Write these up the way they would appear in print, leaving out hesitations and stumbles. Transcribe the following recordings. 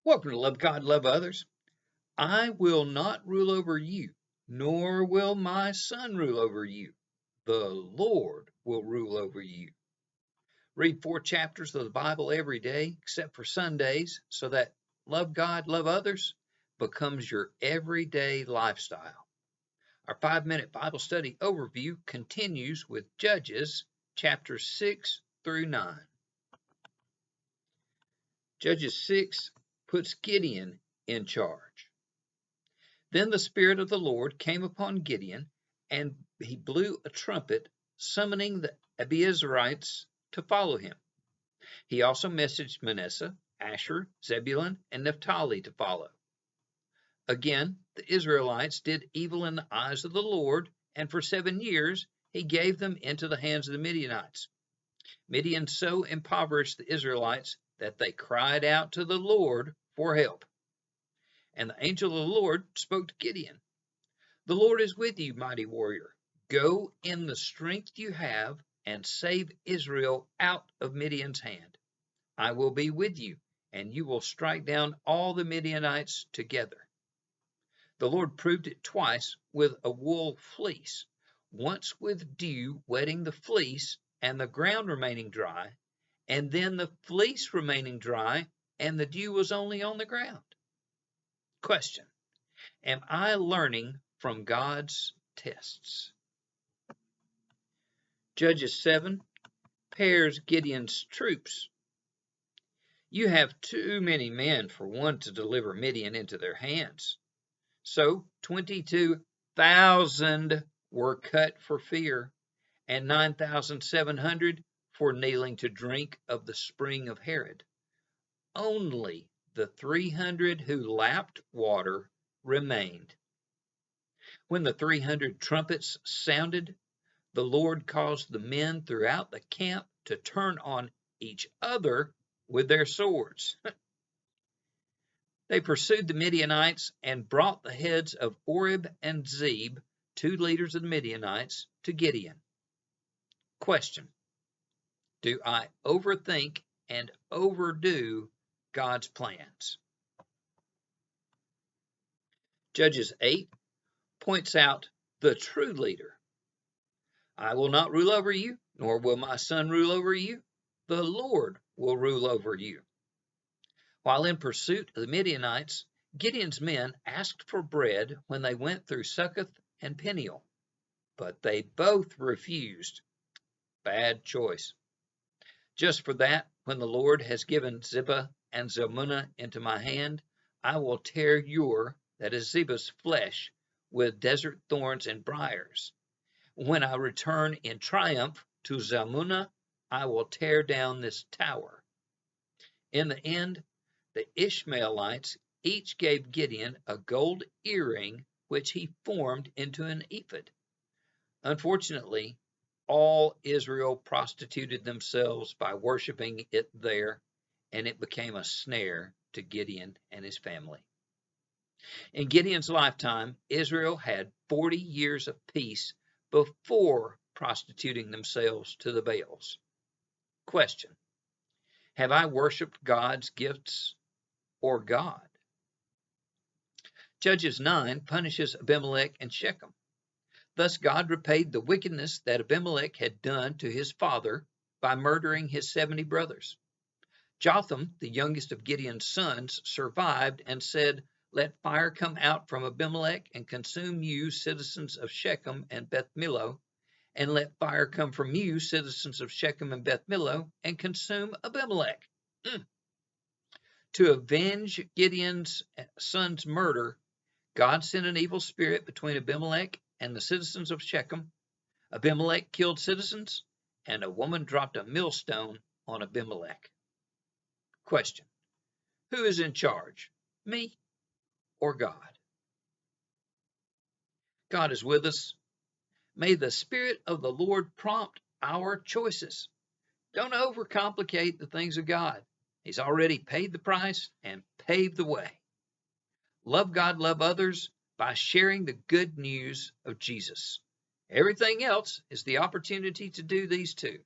Welcome to Love God, Love Others. I will not rule over you, nor will my son rule over you. The Lord will rule over you. Read 4 chapters of the Bible every day, except for Sundays, so that love God, love others becomes your everyday lifestyle. Our 5-minute Bible study overview continues with Judges chapters 6 through 9. Judges 6 puts Gideon in charge. Then the Spirit of the Lord came upon Gideon, and he blew a trumpet, summoning the Abiezrites to follow him. He also messaged Manasseh, Asher, Zebulun, and Naphtali to follow. Again, the Israelites did evil in the eyes of the Lord, and for 7 years he gave them into the hands of the Midianites. Midian so impoverished the Israelites that they cried out to the Lord for help. And the angel of the Lord spoke to Gideon. The Lord is with you, mighty warrior. Go in the strength you have and save Israel out of Midian's hand. I will be with you, and you will strike down all the Midianites together. The Lord proved it twice with a wool fleece, once with dew wetting the fleece and the ground remaining dry, and then the fleece remaining dry and the dew was only on the ground. Question: am I learning from God's tests? Judges 7 pairs Gideon's troops. You have too many men for one to deliver Midian into their hands. So 22,000 were cut for fear, and 9,700 for kneeling to drink of the spring of Herod. Only the 300 who lapped water remained. When the 300 trumpets sounded, the Lord caused the men throughout the camp to turn on each other with their swords. They pursued the Midianites and brought the heads of Oreb and Zeb, 2 leaders of the Midianites, to Gideon. Question: do I overthink and overdo God's plans? Judges 8 points out the true leader. I will not rule over you, nor will my son rule over you. The Lord will rule over you. While in pursuit of the Midianites, Gideon's men asked for bread when they went through Succoth and Peniel, but they both refused. Bad choice. Just for that, when the Lord has given Zebah and Zalmunna into my hand, I will tear that is Zebah's flesh, with desert thorns and briars. When I return in triumph to Zalmunna, I will tear down this tower. In the end, the Ishmaelites each gave Gideon a gold earring, which he formed into an ephod. Unfortunately, all Israel prostituted themselves by worshiping it there, and it became a snare to Gideon and his family. In Gideon's lifetime, Israel had 40 years of peace before prostituting themselves to the Baals. Question: have I worshiped God's gifts or God? Judges 9 punishes Abimelech and Shechem. Thus God repaid the wickedness that Abimelech had done to his father by murdering his 70 brothers. Jotham, the youngest of Gideon's sons, survived and said, "Let fire come out from Abimelech and consume you, citizens of Shechem and Beth Millo, and let fire come from you, citizens of Shechem and Beth Millo, and consume Abimelech." To avenge Gideon's son's murder, God sent an evil spirit between Abimelech and the citizens of Shechem. Abimelech killed citizens, and a woman dropped a millstone on Abimelech. Question: who is in charge, me or God? God is with us. May the Spirit of the Lord prompt our choices. Don't overcomplicate the things of God. He's already paid the price and paved the way. Love God, love others by sharing the good news of Jesus. Everything else is the opportunity to do these two.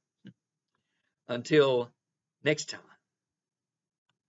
Until next time.